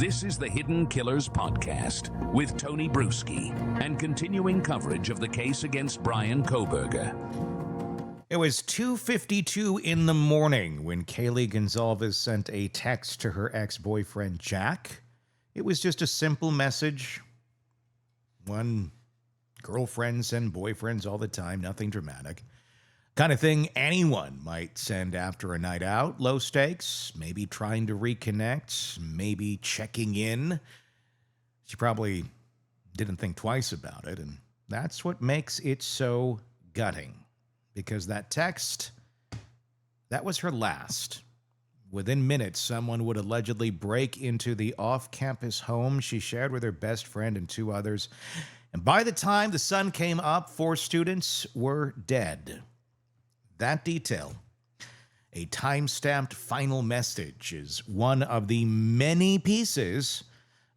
This is the Hidden Killers Podcast with Tony Bruschi and continuing coverage of the case against Bryan Kohberger. It was 2:52 in the morning when Kaylee Gonzalez sent a text to her ex-boyfriend, Jack. It was just a simple message. One, girlfriends send boyfriends all the time, nothing dramatic. Kind of thing anyone might send after a night out. Low stakes, maybe trying to reconnect, maybe checking in. She probably didn't think twice about it, and that's what makes it so gutting. Because that text, that was her last. Within minutes, someone would allegedly break into the off-campus home she shared with her best friend and two others. And by the time the sun came up, 4 students were dead. That detail, a time-stamped final message, is one of the many pieces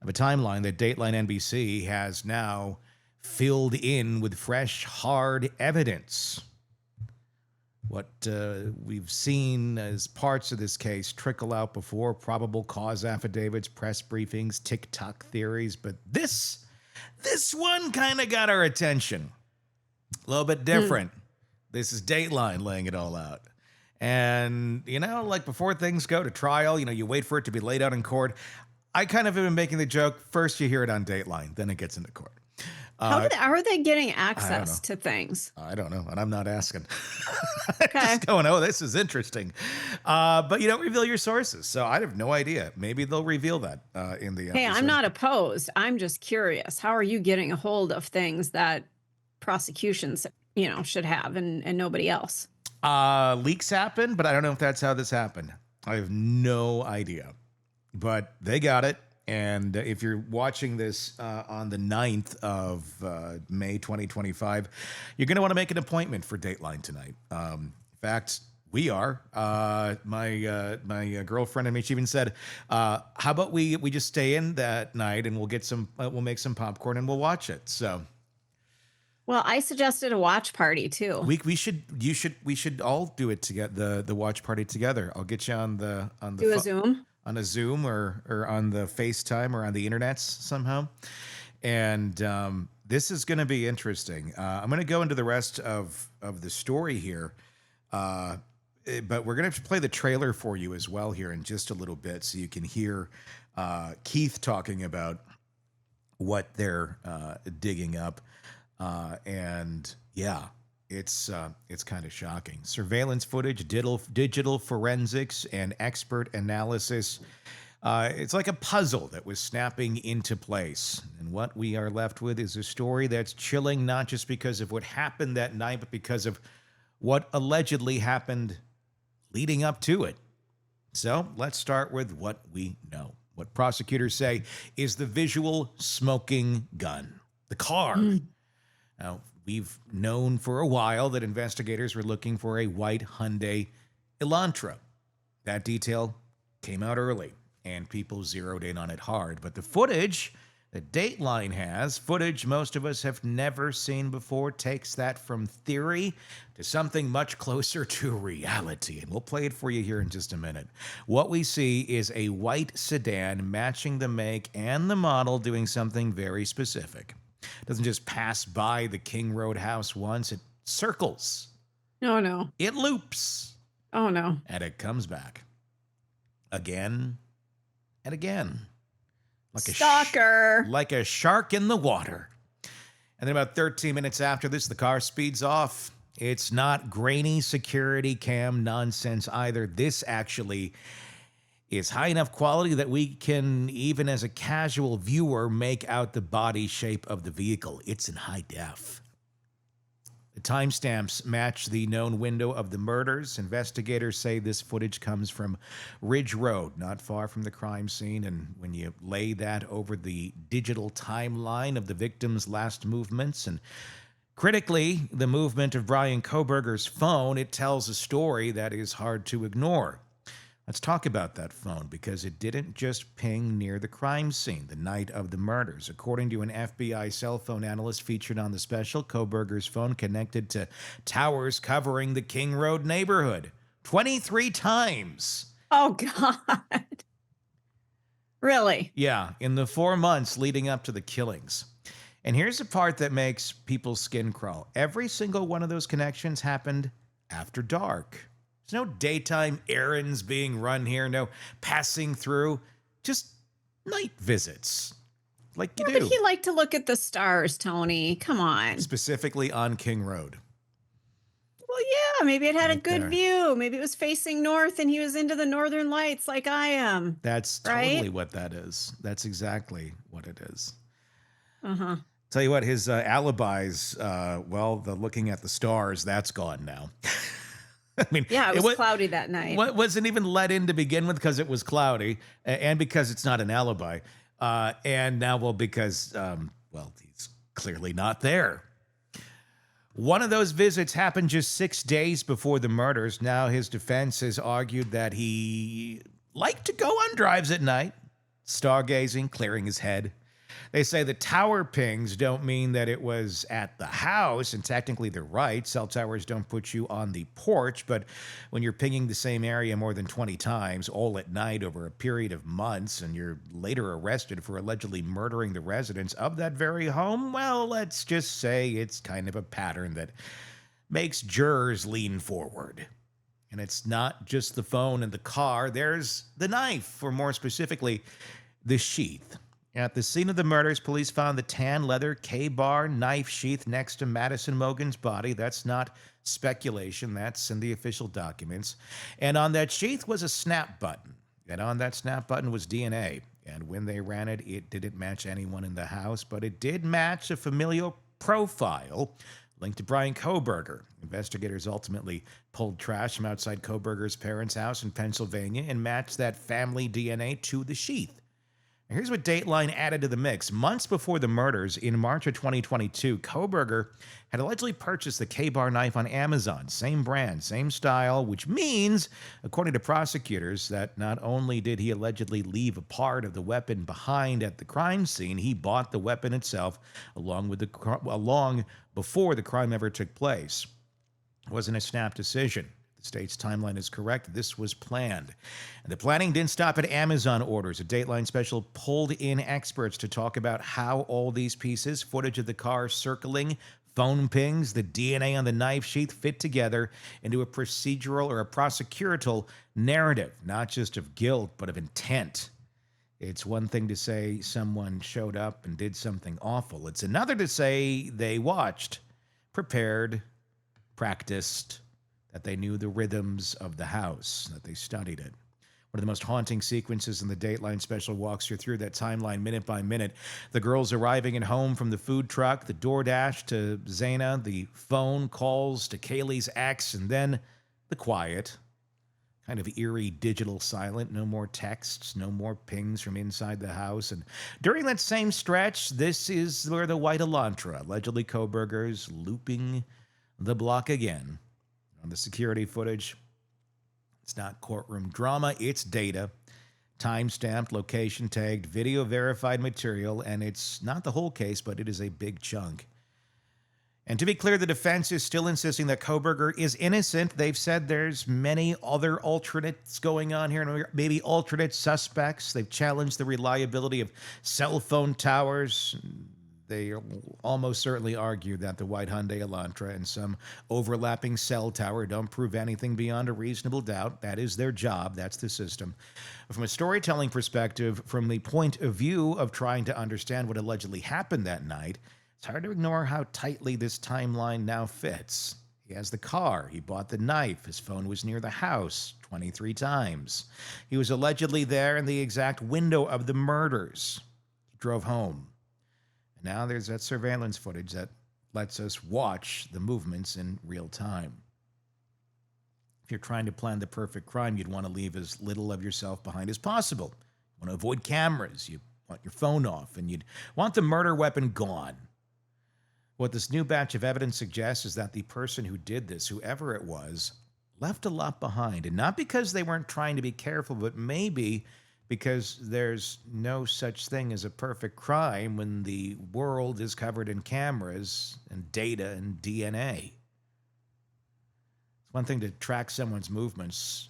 of a timeline that Dateline NBC has now filled in with fresh, hard evidence. What we've seen as parts of this case trickle out before, probable cause affidavits, press briefings, TikTok theories, but this one kind of got our attention. A little bit different. This is Dateline laying it all out. And, like before things go to trial, you wait for it to be laid out in court. I kind of have been making the joke, first you hear it on Dateline, then it gets into court. How are they getting access to things? I don't know, and I'm not asking. Okay. Just going, this is interesting. But you don't reveal your sources, so I have no idea. Maybe they'll reveal that in the episode. Hey, I'm not opposed. I'm just curious. How are you getting a hold of things that prosecutions, should have and nobody else? Leaks happen, but I don't know if that's how this happened. I have no idea. But they got it. And if you're watching this on the 9th of May 2025, you're going to want to make an appointment for Dateline tonight. In fact, we are. My girlfriend and me, she even said, how about we just stay in that night and we'll make some popcorn and we'll watch it. So, well, I suggested a watch party too. We should all do it together. The watch party together. I'll get you on the a Zoom. On a Zoom or on the FaceTime or on the internets somehow. And this is going to be interesting. I'm going to go into the rest of the story here. But we're going to play the trailer for you as well here in just a little bit so you can hear Keith talking about what they're digging up. And yeah, it's kind of shocking. Surveillance footage, digital forensics, and expert analysis. It's like a puzzle that was snapping into place. And what we are left with is a story that's chilling, not just because of what happened that night, but because of what allegedly happened leading up to it. So let's start with what we know. What prosecutors say is the visual smoking gun, the car. Now, we've known for a while that investigators were looking for a white Hyundai Elantra. That detail came out early, and people zeroed in on it hard. But the footage that Dateline has, footage most of us have never seen before, takes that from theory to something much closer to reality. And we'll play it for you here in just a minute. What we see is a white sedan matching the make and the model, doing something very specific. It doesn't just pass by the King Road house once, it circles. Oh, no. It loops. Oh, no. And it comes back. Again and again. Like Stalker. Like a shark in the water. And then about 13 minutes after this, the car speeds off. It's not grainy security cam nonsense either. This actually is high enough quality that we can, even as a casual viewer, make out the body shape of the vehicle. It's in high def. The timestamps match the known window of the murders. Investigators say this footage comes from Ridge Road, not far from the crime scene. And when you lay that over the digital timeline of the victim's last movements and critically, the movement of Bryan Kohberger's phone, it tells a story that is hard to ignore. Let's talk about that phone, because it didn't just ping near the crime scene the night of the murders. According to an FBI cell phone analyst featured on the special, Kohberger's phone connected to towers covering the King Road neighborhood 23 times. Oh, God. Really? Yeah, in the 4 months leading up to the killings. And here's the part that makes people's skin crawl. Every single one of those connections happened after dark. There's no daytime errands being run here, no passing through, just night visits, like you Yeah, but do, he liked to look at the stars, Tony. Come on. specifically on King Road. Well, yeah, maybe it had a Right good there. view. Maybe it was facing north and he was into the northern lights like I am. That's Right? totally what that is. That's exactly what it is. Uh-huh. Tell you what, his alibis, well, the looking at the stars, that's gone now. I mean, Yeah, it was cloudy that night. Wasn't even let in to begin with because it was cloudy and because it's not an alibi. And now, well, because, well, he's clearly not there. One of those visits happened just 6 days before the murders. Now his defense has argued that he liked to go on drives at night, stargazing, clearing his head. They say the tower pings don't mean that it was at the house, and technically they're right. Cell towers don't put you on the porch, but when you're pinging the same area more than 20 times, all at night over a period of months, and you're later arrested for allegedly murdering the residents of that very home, well, let's just say it's kind of a pattern that makes jurors lean forward. And it's not just the phone and the car, there's the knife, or more specifically, the sheath. At the scene of the murders, police found the tan leather K-bar knife sheath next to Madison Mogen's body. That's not speculation. That's in the official documents. And on that sheath was a snap button. And on that snap button was DNA. And when they ran it, it didn't match anyone in the house, but it did match a familial profile linked to Bryan Kohberger. Investigators ultimately pulled trash from outside Kohberger's parents' house in Pennsylvania and matched that family DNA to the sheath. Here's what Dateline added to the mix. Months before the murders, in March of 2022, Kohberger had allegedly purchased the K-bar knife on Amazon. Same brand, same style, which means, according to prosecutors, that not only did he allegedly leave a part of the weapon behind at the crime scene, he bought the weapon itself along before the crime ever took place. It wasn't a snap decision. The state's timeline is correct. This was planned. And the planning didn't stop at Amazon orders. A Dateline special pulled in experts to talk about how all these pieces, footage of the car circling, phone pings, the DNA on the knife sheath fit together into a procedural or a prosecutorial narrative, not just of guilt, but of intent. It's one thing to say someone showed up and did something awful. It's another to say they watched, prepared, practiced, that they knew the rhythms of the house, that they studied it. One of the most haunting sequences in the Dateline special walks you through that timeline minute by minute. The girls arriving at home from the food truck, the DoorDash to Zaina, the phone calls to Kaylee's ex, and then the quiet, kind of eerie digital silent. No more texts, no more pings from inside the house. And during that same stretch, this is where the white Elantra, allegedly Kohberger's, looping the block again. On the security footage, it's not courtroom drama, it's data, time-stamped, location tagged, video verified material, and it's not the whole case, but it is a big chunk. And to be clear, the defense is still insisting that Kohberger is innocent. They've said there's many other alternates going on here, maybe alternate suspects. They've challenged the reliability of cell phone towers. They almost certainly argue that the white Hyundai Elantra and some overlapping cell tower don't prove anything beyond a reasonable doubt. That is their job. That's the system. From a storytelling perspective, from the point of view of trying to understand what allegedly happened that night, it's hard to ignore how tightly this timeline now fits. He has the car. He bought the knife. His phone was near the house 23 times. He was allegedly there in the exact window of the murders. He drove home. Now there's that surveillance footage that lets us watch the movements in real time. If you're trying to plan the perfect crime, you'd want to leave as little of yourself behind as possible. You want to avoid cameras. You want your phone off, and you'd want the murder weapon gone. What this new batch of evidence suggests is that the person who did this, whoever it was, left a lot behind. And not because they weren't trying to be careful, but maybe because there's no such thing as a perfect crime when the world is covered in cameras and data and DNA. It's one thing to track someone's movements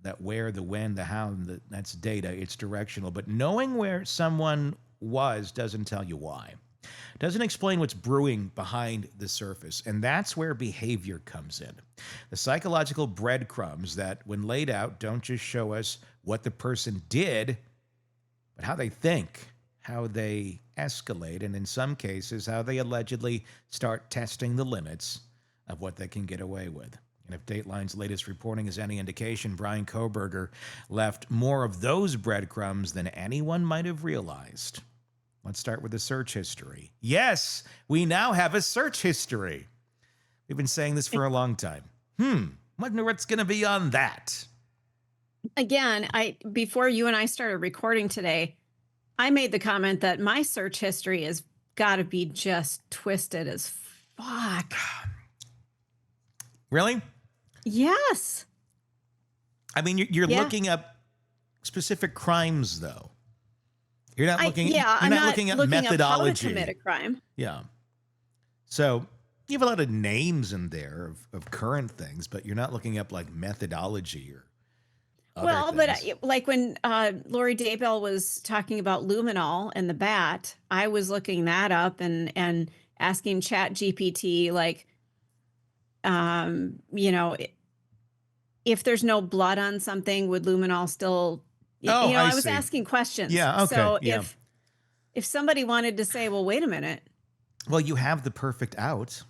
that where, the when, the how, and that's data. It's directional. But knowing where someone was doesn't tell you why. Doesn't explain what's brewing behind the surface. And that's where behavior comes in. The psychological breadcrumbs that, when laid out, don't just show us what the person did, but how they think, how they escalate, and in some cases, how they allegedly start testing the limits of what they can get away with. And if Dateline's latest reporting is any indication, Bryan Kohberger left more of those breadcrumbs than anyone might have realized. Let's start with the search history. Yes, we now have a search history. We've been saying this for a long time. Wonder what's going to be on that. Again, before you and I started recording today, I made the comment that my search history has got to be just twisted as fuck. Really? Yes. I mean, you're looking up specific crimes, though. You're not looking. I'm not looking at looking methodology. up how to commit a crime. Yeah. So you have a lot of names in there of current things, but you're not looking up like methodology or. Well, things. but like when Lori Daybell was talking about luminol and the bat, I was looking that up and asking Chat GPT, like, if there's no blood on something, would luminol still? I was see. asking questions. Yeah. Okay. So yeah. if somebody wanted to say, well, wait a minute. Well, you have the perfect out.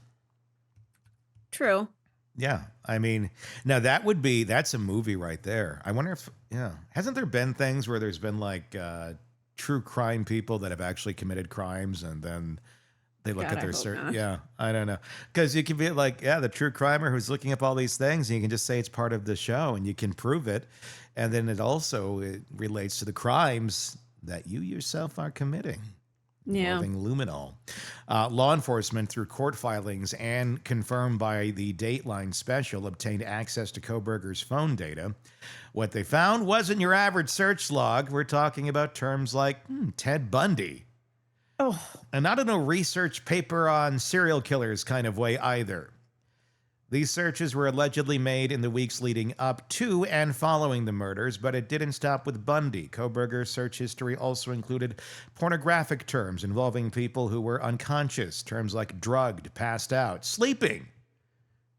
True. Yeah. I mean, now that's a movie right there. I wonder if, hasn't there been things where there's been like true crime people that have actually committed crimes and then they look at their search. Yeah. I don't know. Because you can be like, the true crimer who's looking up all these things and you can just say it's part of the show and you can prove it. And then it relates to the crimes that you yourself are committing. Involving luminol. Law enforcement, through court filings and confirmed by the Dateline special, obtained access to Kohberger's phone data. What they found wasn't your average search log. We're talking about terms like Ted Bundy. Oh. And not in a research paper on serial killers kind of way either. These searches were allegedly made in the weeks leading up to and following the murders, but it didn't stop with Bundy. Kohberger's search history also included pornographic terms involving people who were unconscious, terms like drugged, passed out, sleeping.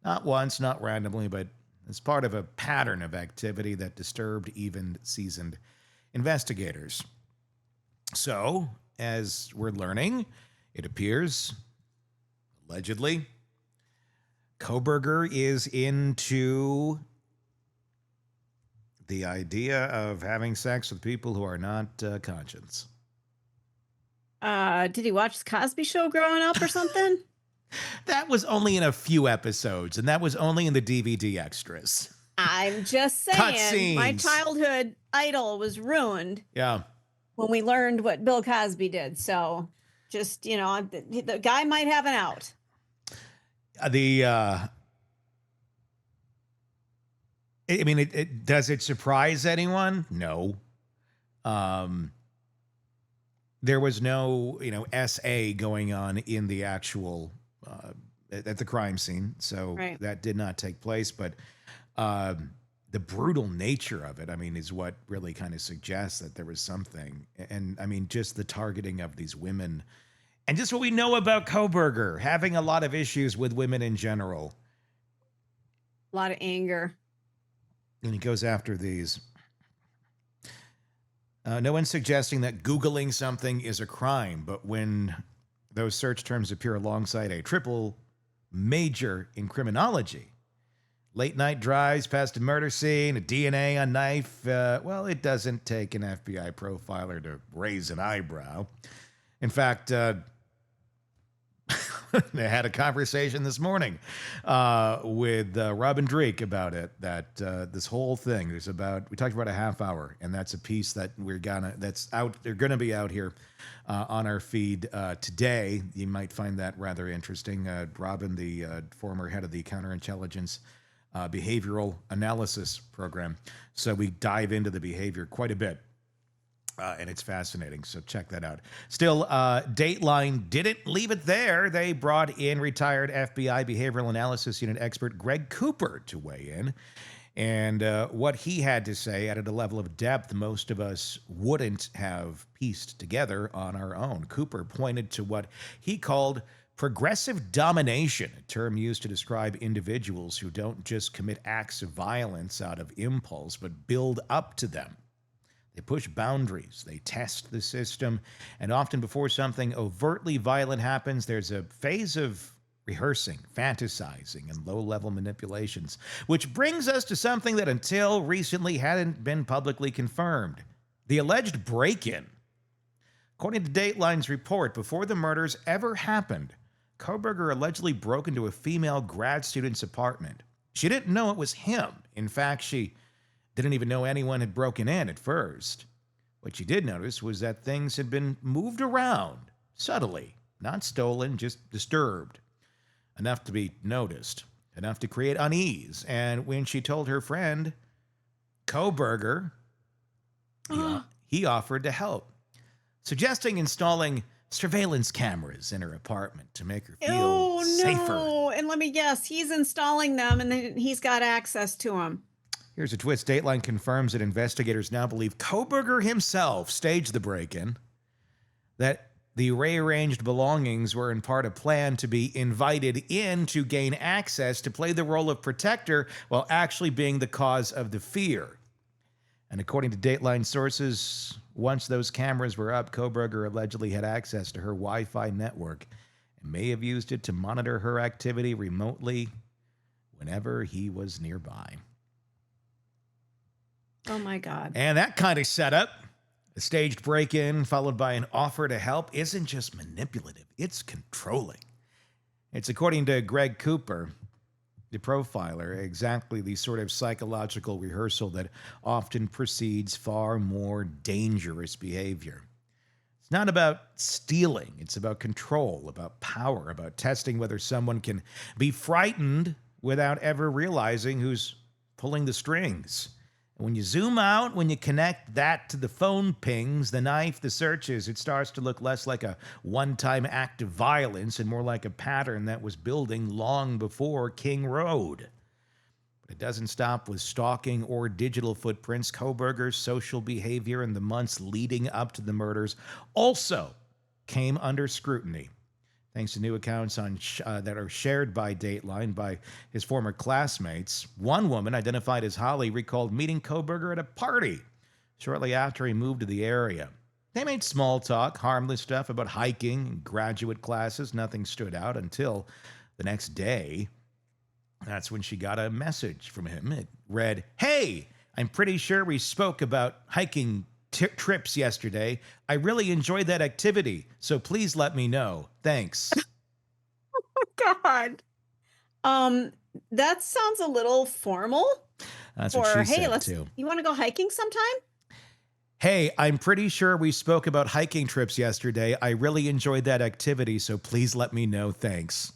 Not once, not randomly, but as part of a pattern of activity that disturbed even seasoned investigators. So, as we're learning, it appears, allegedly, Kohberger is into the idea of having sex with people who are not conscious. Did he watch the Cosby Show growing up or something? That was only in a few episodes, and that was only in the DVD extras. I'm just saying, my childhood idol was ruined. Yeah. When we learned what Bill Cosby did. So just, the guy might have an out. Does it surprise anyone? No. There was no, SA going on in the actual, at the crime scene. So that did not take place. But the brutal nature of it, is what really kind of suggests that there was something. And just the targeting of these women. And just what we know about Kohberger, having a lot of issues with women in general. A lot of anger. And he goes after these. No one's suggesting that Googling something is a crime, but when those search terms appear alongside a triple major in criminology, late night drives past a murder scene, a DNA on knife, it doesn't take an FBI profiler to raise an eyebrow. In fact, I had a conversation this morning with Robin Drake about it, that this whole thing is about, we talked about a half hour, and that's a piece that they're going to be out here on our feed today. You might find that rather interesting. Robin, the former head of the counterintelligence behavioral analysis program. So we dive into the behavior quite a bit. And it's fascinating, so check that out. Still, Dateline didn't leave it there. They brought in retired FBI behavioral analysis unit expert Greg Cooper to weigh in. And what he had to say added a level of depth most of us wouldn't have pieced together on our own. Cooper pointed to what he called progressive domination, a term used to describe individuals who don't just commit acts of violence out of impulse, but build up to them. They push boundaries, they test the system, and often before something overtly violent happens, there's a phase of rehearsing, fantasizing, and low-level manipulations, which brings us to something that until recently hadn't been publicly confirmed: the alleged break-in. According to Dateline's report, before the murders ever happened, Kohberger allegedly broke into a female grad student's apartment. She didn't know it was him. In fact, she didn't even know anyone had broken in at first. What she did notice was that things had been moved around, subtly, not stolen, just disturbed. Enough to be noticed, enough to create unease. And when she told her friend, Kohberger, he offered to help, suggesting installing surveillance cameras in her apartment to make her feel safer. No. And let me guess, he's installing them and then he's got access to them. Here's a twist. Dateline confirms that investigators now believe Kohberger himself staged the break-in, that the rearranged belongings were in part a plan to be invited in to gain access to play the role of protector while actually being the cause of the fear. And according to Dateline sources, once those cameras were up, Kohberger allegedly had access to her Wi-Fi network and may have used it to monitor her activity remotely whenever he was nearby. Oh my God. And that kind of setup, a staged break-in followed by an offer to help, isn't just manipulative, it's controlling. It's, according to Greg Cooper, the profiler, exactly the sort of psychological rehearsal that often precedes far more dangerous behavior. It's not about stealing, it's about control, about power, about testing whether someone can be frightened without ever realizing who's pulling the strings. And when you zoom out, when you connect that to the phone pings, the knife, the searches, it starts to look less like a one-time act of violence and more like a pattern that was building long before King Road. But it doesn't stop with stalking or digital footprints. Kohberger's social behavior in the months leading up to the murders also came under scrutiny, thanks to new accounts that are shared by Dateline by his former classmates. One woman, identified as Holly, recalled meeting Kohberger at a party shortly after he moved to the area. They made small talk, harmless stuff about hiking and graduate classes. Nothing stood out until the next day. That's when she got a message from him. It read, "Hey, I'm pretty sure we spoke about hiking trips yesterday. I really enjoyed that activity, so please let me know. Thanks." Oh God. That sounds a little formal. That's what she hey, said too. You want to go hiking sometime? "Hey, I'm pretty sure we spoke about hiking trips yesterday. I really enjoyed that activity, so please let me know. Thanks."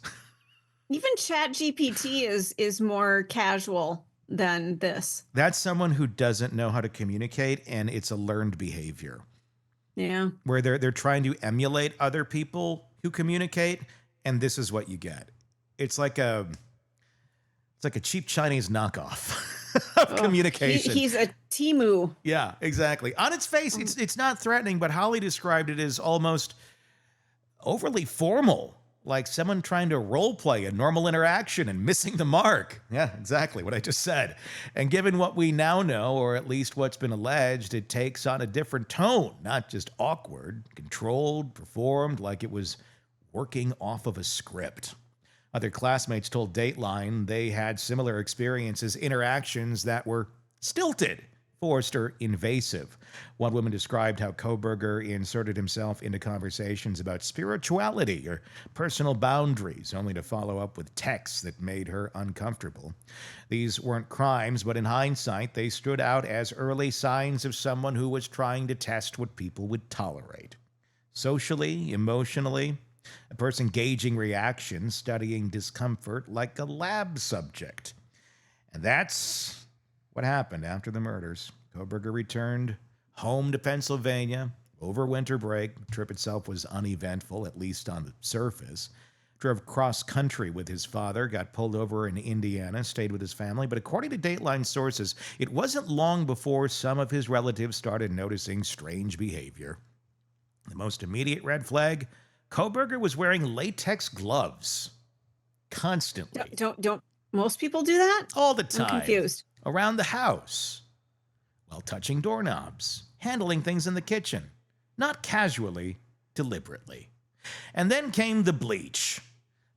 Even ChatGPT is more casual than this. That's someone who doesn't know how to communicate, and it's a learned behavior. Yeah. Where they're trying to emulate other people who communicate, and this is what you get. It's like a cheap Chinese knockoff of communication. He's a Timu. Yeah, exactly. On its face, it's not threatening, but Holly described it as almost overly formal, like someone trying to role play a normal interaction and missing the mark. Yeah, exactly what I just said. And given what we now know, or at least what's been alleged, it takes on a different tone, not just awkward, controlled, performed like it was working off of a script. Other classmates told Dateline they had similar experiences, interactions that were stilted, forced, or invasive. One woman described how Kohberger inserted himself into conversations about spirituality or personal boundaries, only to follow up with texts that made her uncomfortable. These weren't crimes, but in hindsight, they stood out as early signs of someone who was trying to test what people would tolerate. Socially, emotionally, a person gauging reactions, studying discomfort like a lab subject. And that's what happened after the murders. Kohberger returned home to Pennsylvania over winter break. The trip itself was uneventful, at least on the surface. drove cross country with his father, got pulled over in Indiana, stayed with his family. But according to Dateline sources, it wasn't long before some of his relatives started noticing strange behavior. The most immediate red flag, Kohberger was wearing latex gloves constantly. Don't most people do that? All the time. I'm confused. Around the house, while touching doorknobs, handling things in the kitchen. Not casually, deliberately. And then came the bleach.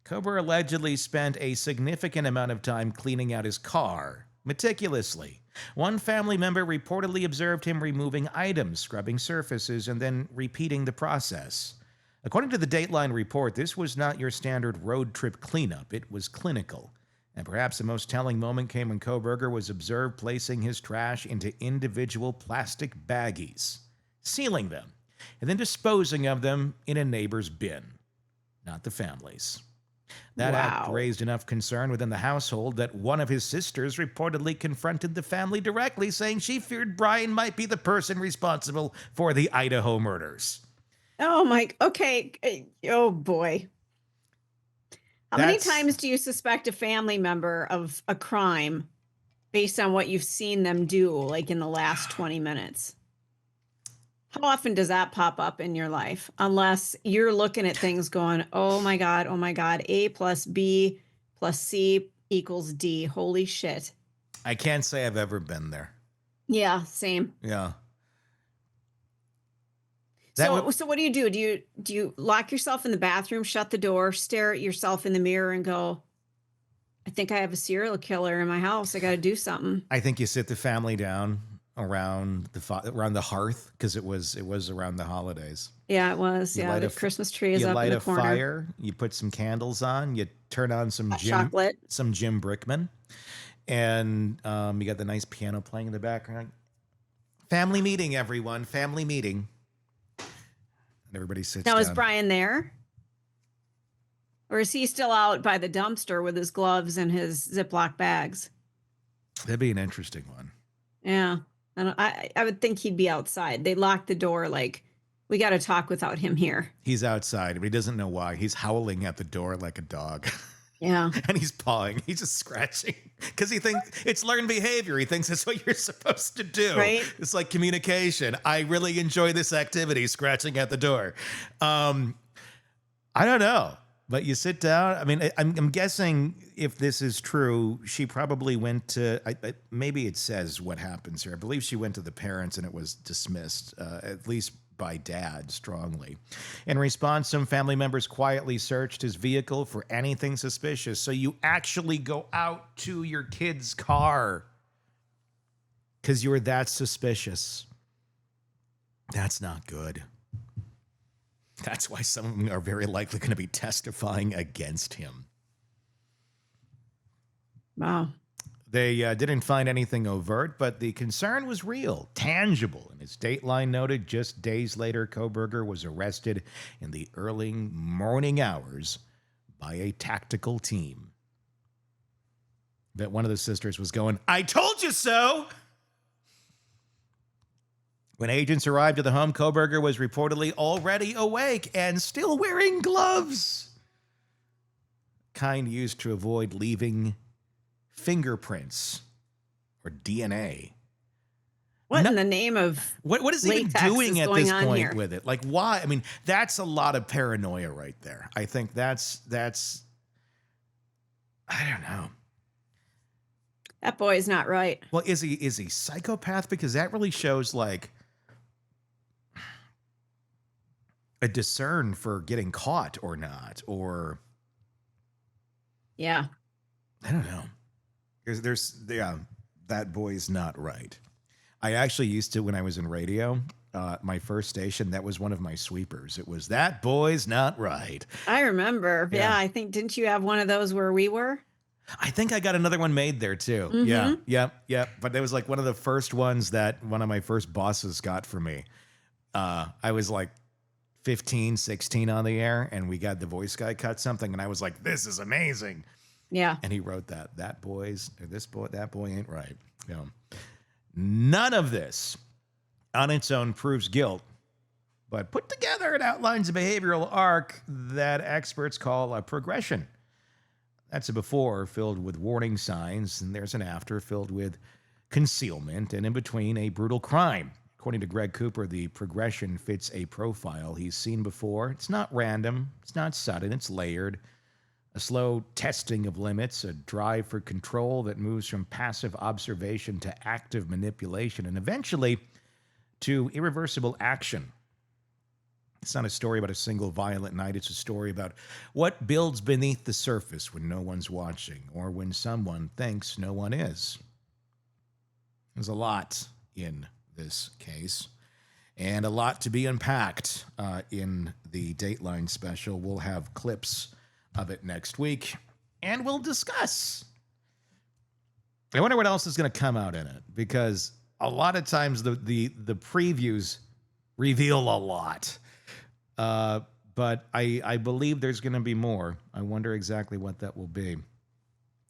Kohberger allegedly spent a significant amount of time cleaning out his car, meticulously. One family member reportedly observed him removing items, scrubbing surfaces, and then repeating the process. According to the Dateline report, this was not your standard road trip cleanup. It was clinical. And perhaps the most telling moment came when Kohberger was observed placing his trash into individual plastic baggies, sealing them, and then disposing of them in a neighbor's bin, not the family's. That act raised enough concern within the household that one of his sisters reportedly confronted the family directly, saying she feared Bryan might be the person responsible for the Idaho murders. Oh, Mike. Okay. Oh, boy. How many times do you suspect a family member of a crime based on what you've seen them do, like in the last 20 minutes? How often does that pop up in your life? Unless you're looking at things going, oh my God, A plus B plus C equals D. Holy shit. I can't say I've ever been there. Yeah, same. Yeah. So what do? Do you lock yourself in the bathroom, shut the door, stare at yourself in the mirror and go, I think I have a serial killer in my house. I got to do something. I think you sit the family down around the hearth, because it was around the holidays. Yeah, it was. Yeah, the Christmas tree is up in the corner. You light a fire, you put some candles on, you turn on some Jim Brickman, and you got the nice piano playing in the background. Family meeting, everyone. Family meeting. And everybody sits down. Now, is Bryan there? Or is he still out by the dumpster with his gloves and his Ziploc bags? That'd be an interesting one. Yeah. I would think he'd be outside. They locked the door like, we got to talk without him here. He's outside, but he doesn't know why. He's howling at the door like a dog. Yeah. And he's pawing. He's just scratching because he thinks it's learned behavior. He thinks it's what you're supposed to do. Right. It's like communication. I really enjoy this activity, scratching at the door. I don't know. But you sit down. I mean, I'm guessing if this is true, she probably went to, maybe it says what happens here. I believe she went to the parents and it was dismissed, at least by dad, strongly. In response, some family members quietly searched his vehicle for anything suspicious. So you actually go out to your kid's car because you were that suspicious. That's not good. That's why some of them are very likely going to be testifying against him. Wow. They didn't find anything overt, but the concern was real, tangible. And as Dateline noted, just days later, Kohberger was arrested in the early morning hours by a tactical team. But one of the sisters was going, I told you so! When agents arrived at the home, Kohberger was reportedly already awake and still wearing gloves. Kind used to avoid leaving fingerprints or DNA. What in the name of what is he even doing at this point with it? Like, why? I mean, that's a lot of paranoia right there. I think that's I don't know. That boy is not right. Well, is he psychopath? Because that really shows like a discern for getting caught or not, or yeah, I don't know. There's that boy's not right. I actually used to, when I was in radio, my first station, that was one of my sweepers. It was that boy's not right. I remember. Yeah, I think, didn't you have one of those where we were? I think I got another one made there too. Mm-hmm. Yeah. But it was like one of the first ones that one of my first bosses got for me. I was like 15, 16 on the air, and we got the voice guy cut something, and I was like, this is amazing. Yeah. And he wrote that boy ain't right. None of this on its own proves guilt, but put together it outlines a behavioral arc that experts call a progression. That's a before filled with warning signs, and there's an after filled with concealment, and in between, a brutal crime. According to Greg Cooper, the progression fits a profile he's seen before. It's not random, it's not sudden, it's layered. A slow testing of limits, a drive for control that moves from passive observation to active manipulation, and eventually to irreversible action. It's not a story about a single violent night. It's a story about what builds beneath the surface when no one's watching or when someone thinks no one is. There's a lot in this case and a lot to be unpacked in the Dateline special. We'll have clips of it next week and we'll discuss. I wonder what else is going to come out in it, because a lot of times the previews reveal a lot. But I believe there's going to be more. I wonder exactly what that will be.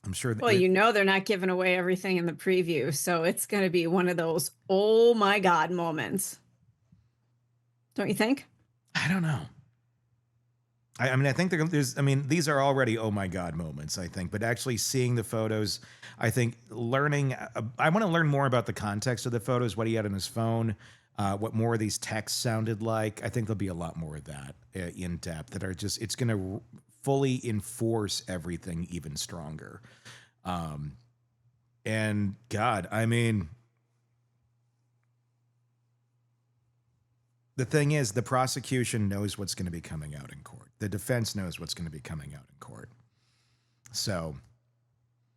I'm sure. Well, they're not giving away everything in the preview, so it's going to be one of those oh my God moments. Don't you think? I don't know. I mean, I think these are already oh my God moments, I think, but actually seeing the photos, I think I want to learn more about the context of the photos, what he had on his phone, what more of these texts sounded like. I think there'll be a lot more of that in depth that are just, it's going to fully enforce everything even stronger. And God, I mean, the thing is, the prosecution knows what's going to be coming out in court. The defense knows what's going to be coming out in court. So,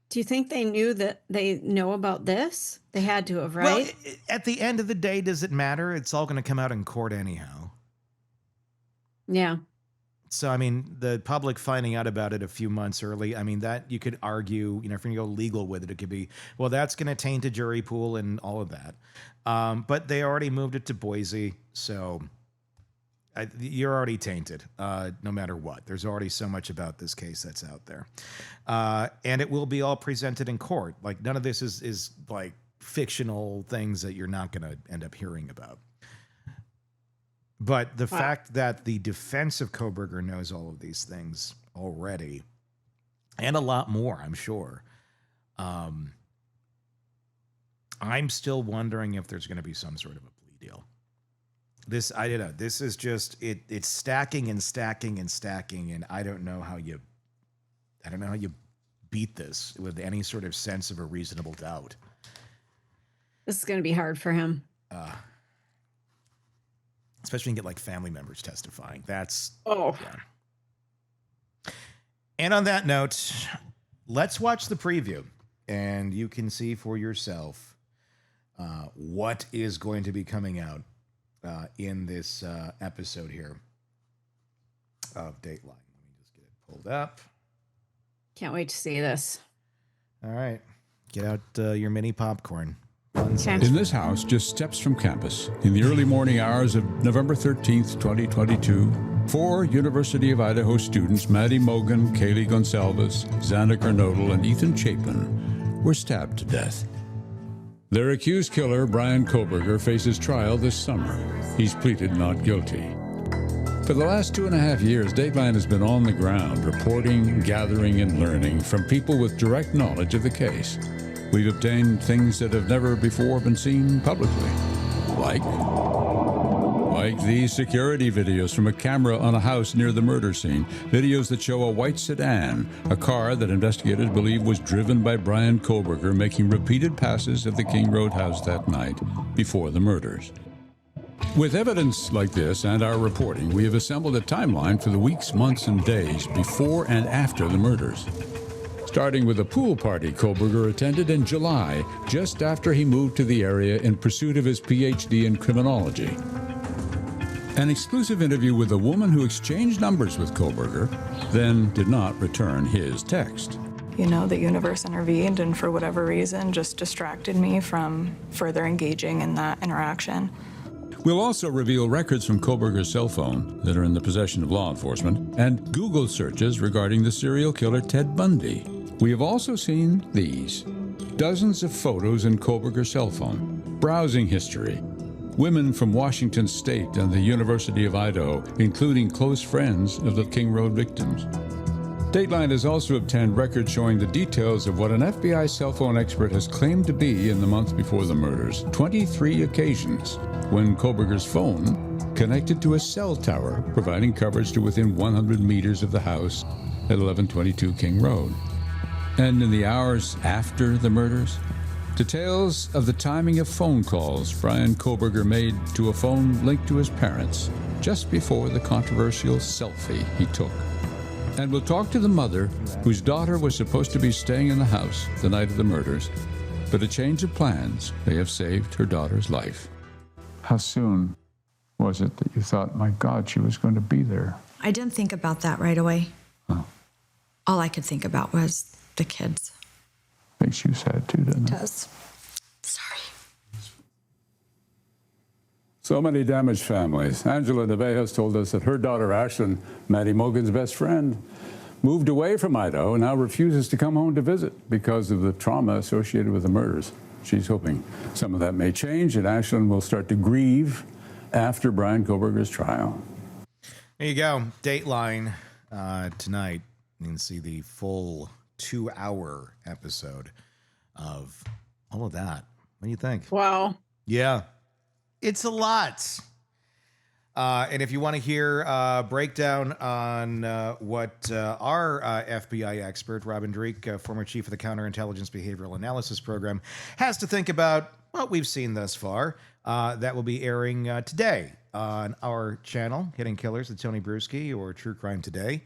do you think they knew that they know about this? They had to have, right? Well, at the end of the day, does it matter? It's all going to come out in court anyhow. Yeah. So, I mean, the public finding out about it a few months early, I mean, that you could argue, if you're going to go legal with it, it could be, well, that's going to taint a jury pool and all of that. But they already moved it to Boise, so you're already tainted, no matter what. There's already so much about this case that's out there. And it will be all presented in court. Like, none of this is like fictional things that you're not going to end up hearing about. But the fact that the defense of Kohberger knows all of these things already, and a lot more, I'm sure. I'm still wondering if there's going to be some sort of a plea deal. This is just it's stacking and stacking and stacking, and I don't know how you beat this with any sort of sense of a reasonable doubt. This is going to be hard for him. Especially when you get like family members testifying. Yeah. And on that note, let's watch the preview and you can see for yourself what is going to be coming out in this episode here of Dateline. Let me just get it pulled up. Can't wait to see this. All right. Get out your mini popcorn. In this house, just steps from campus, in the early morning hours of November 13th, 2022, 4 University of Idaho students, Maddie Mogan, Kaylee Gonsalves, Xana Kernodle, and Ethan Chapin, were stabbed to death. Their accused killer, Bryan Kohberger, faces trial this summer. He's pleaded not guilty. For the last 2.5 years, Dateline has been on the ground, reporting, gathering, and learning from people with direct knowledge of the case. We've obtained things that have never before been seen publicly, like these security videos from a camera on a house near the murder scene, videos that show a white sedan, a car that investigators believe was driven by Bryan Kohberger making repeated passes at the King Road house that night before the murders. With evidence like this and our reporting, we have assembled a timeline for the weeks, months, and days before and after the murders. Starting with a pool party Kohberger attended in July, just after he moved to the area in pursuit of his PhD in criminology. An exclusive interview with a woman who exchanged numbers with Kohberger, then did not return his text. The universe intervened and for whatever reason just distracted me from further engaging in that interaction. We'll also reveal records from Kohberger's cell phone that are in the possession of law enforcement and Google searches regarding the serial killer Ted Bundy. We have also seen these. Dozens of photos in Kohberger's cell phone, browsing history, women from Washington State and the University of Idaho, including close friends of the King Road victims. Dateline has also obtained records showing the details of what an FBI cell phone expert has claimed to be in the months before the murders. 23 occasions when Kohberger's phone connected to a cell tower, providing coverage to within 100 meters of the house at 1122 King Road. And in the hours after the murders, details of the timing of phone calls Bryan Kohberger made to a phone linked to his parents just before the controversial selfie he took. And we'll talk to the mother whose daughter was supposed to be staying in the house the night of the murders, but a change of plans may have saved her daughter's life. How soon was it that you thought, my God, she was going to be there? I didn't think about that right away. Oh. All I could think about was the kids. Makes you sad too, doesn't it? It does. Sorry. So many damaged families. Angela Nevejas told us that her daughter Ashlyn, Maddie Mogan's best friend, moved away from Idaho and now refuses to come home to visit because of the trauma associated with the murders. She's hoping some of that may change and Ashlyn will start to grieve after Bryan Kohberger's trial. There you go. Dateline tonight. You can see the full 2-hour episode of all of that. What do you think? Wow. Yeah. It's a lot. And if you want to hear a breakdown on what our FBI expert, Robin Dreek, former chief of the Counterintelligence Behavioral Analysis Program, has to think about what we've seen thus far, that will be airing today on our channel, Hidden Killers with Tony Bruschi, or True Crime Today,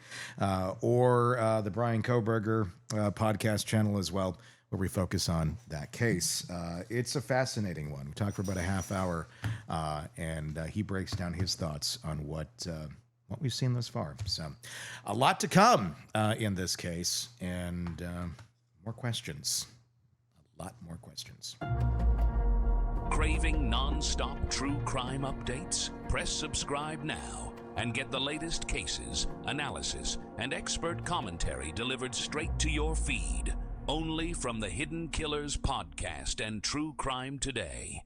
or the Bryan Kohberger podcast channel as well, where we focus on that case. It's a fascinating one. We talked for about a half hour, and he breaks down his thoughts on what we've seen thus far. So a lot to come in this case, and more questions. A lot more questions. Craving non-stop true crime updates? Press subscribe now and get the latest cases, analysis, and expert commentary delivered straight to your feed. Only from the Hidden Killers podcast and True Crime Today.